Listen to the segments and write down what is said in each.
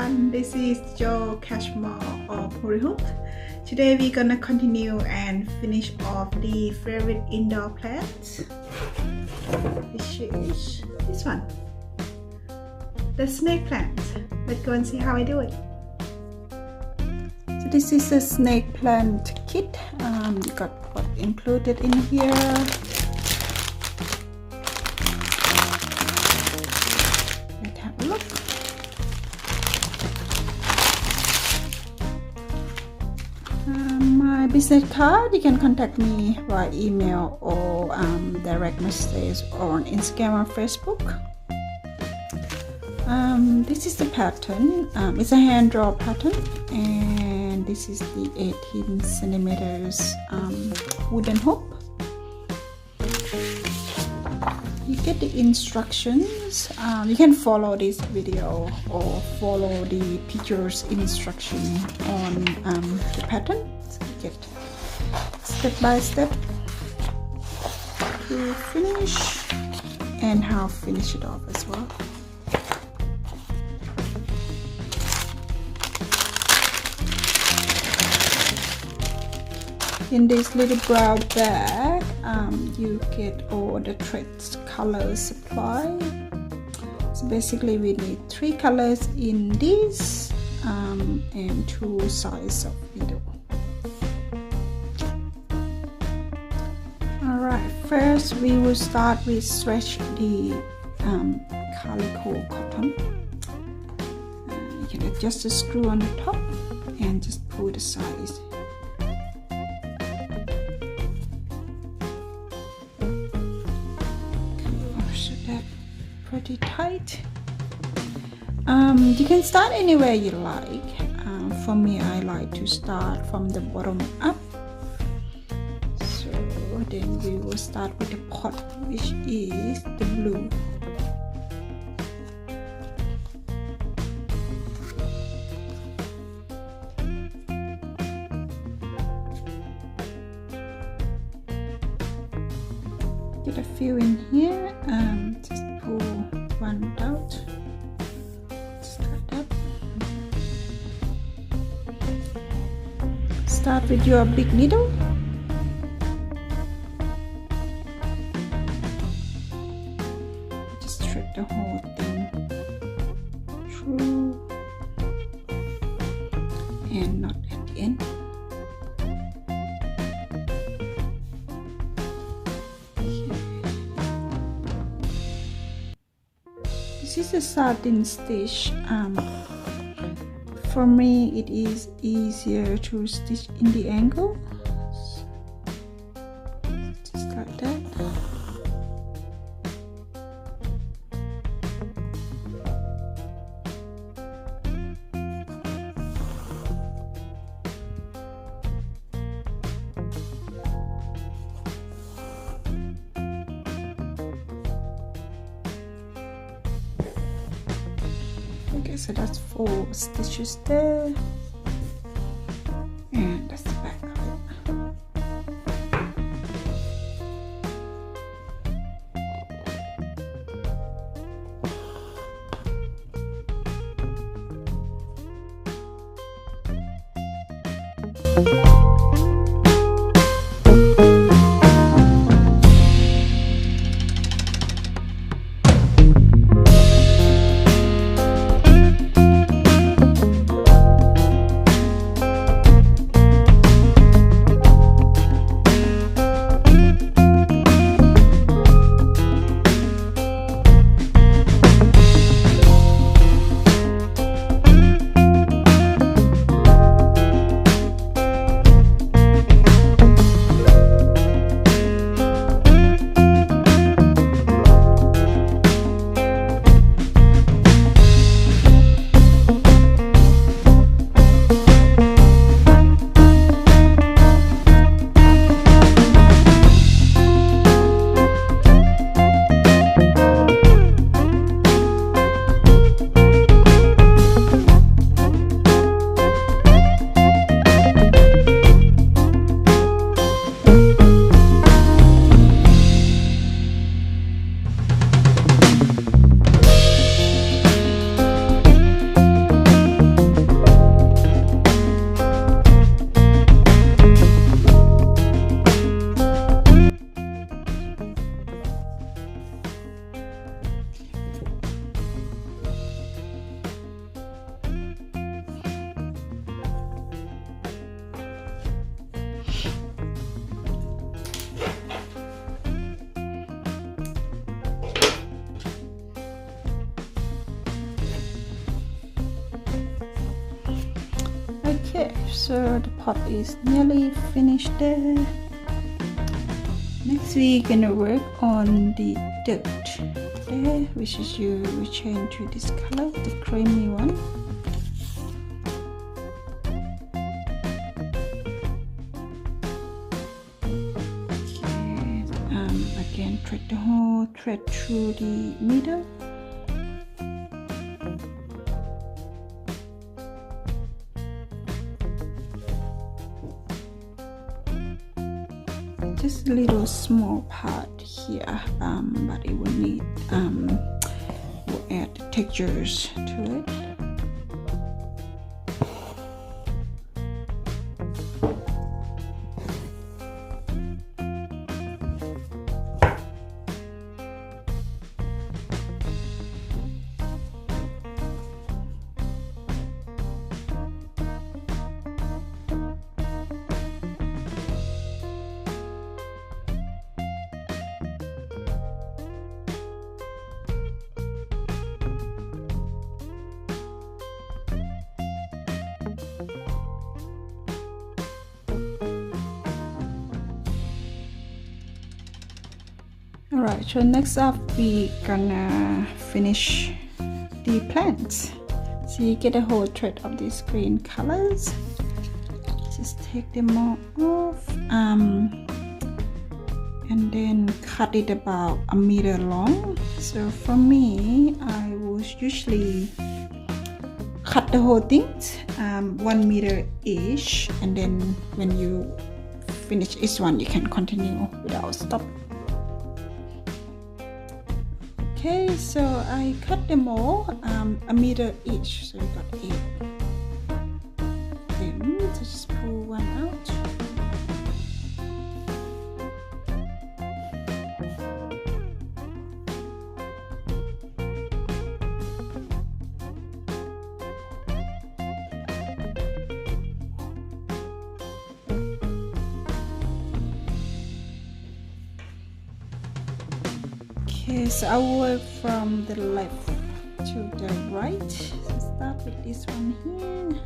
everyone, this is Jo Cashmore of Hooray Hoop. Today we're gonna continue and finish off the favorite indoor plants, which is this one, the snake plant. Let's go and see how I do it. So this is a snake plant kit. You got what included in here. Let's have a look. My business card, you can contact me via email or direct message on Instagram or Facebook. This is the pattern. It's a hand draw pattern, and this is the 18 centimeters wooden hoop. You get the instructions. You can follow this video or follow the pictures instruction on the pattern. So you get step by step to finish and how to finish it off as well. In this little brown bag, you get all the threads color supply. So basically we need 3 colors in this and 2 sizes of needle. Alright, first we will start with stretch the calico cotton. You can adjust the screw on the top and just pull the size. Pretty tight. You can start anywhere you like. For me, I like to start from the bottom up. So then we will start with the pot, which is the blue. Get a few in here. Just pull one out. Start up. Start with your big needle. Just thread the whole thing through and not at the end. This is a satin stitch. For me it is easier to stitch in the angle, just like that. Okay, so that's 4 stitches there, and that's the back of it. Okay, so the pot is nearly finished there. Next we're gonna work on the dirt there, which is you change to this color, the creamy one. Okay, again thread the whole thread through the middle. Just a little small part here, but it will need we'll add the textures to it. Alright, so next up we gonna finish the plants. So you get a whole thread of these green colors. Just take them all off and then cut it about 1 meter long. So for me, I will usually cut the whole thing 1 meter each, and then when you finish each one you can continue without stopping. Okay, so I cut them all 1 meter each, so we got 8. Then just pull one out. Okay, so I will work from the left to the right. So start with this one here.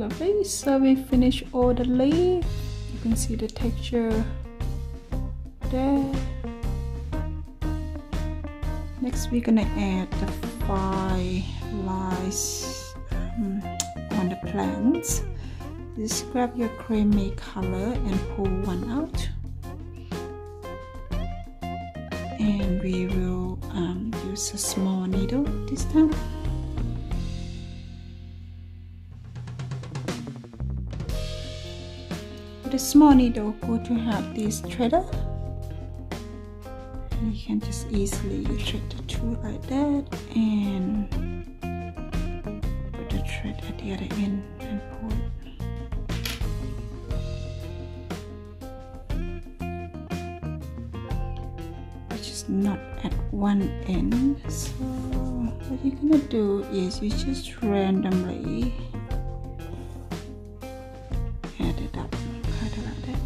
lovely. So we finish all the leaf. You can see the texture there. Next we're gonna add the 5 lines on the plants. Just grab your creamy color and pull one out, and we will use a small needle this time. With a small needle, good to have this threader. You can just easily thread the two like that and put the thread at the other end and pull it. Which is not at one end. So what you're gonna do is you just randomly add it up, kind of like that.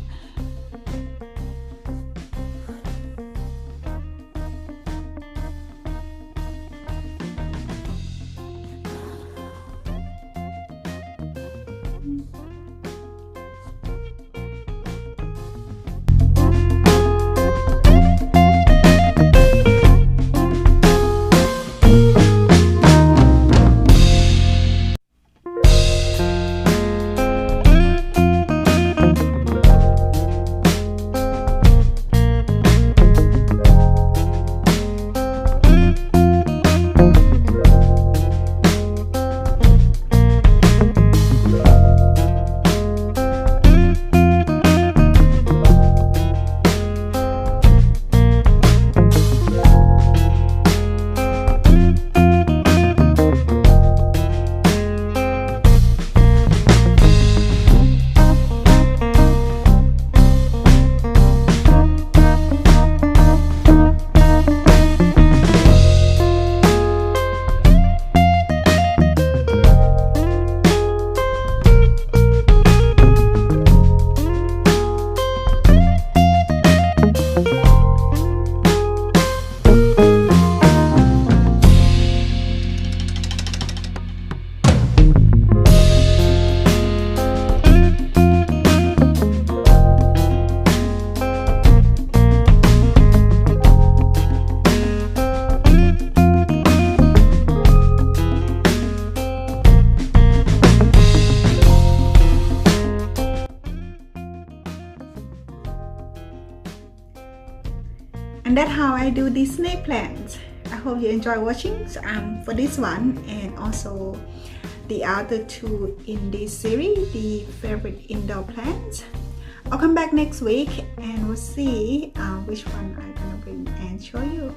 And that's how I do these snake plants. I hope you enjoy watching for this one and also the other two in this series, the favorite indoor plants. I'll come back next week and we'll see which one I'm gonna bring and show you.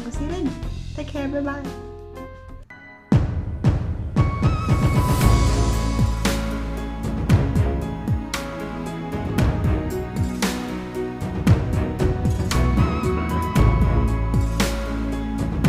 I'll see you then. Take care, bye bye.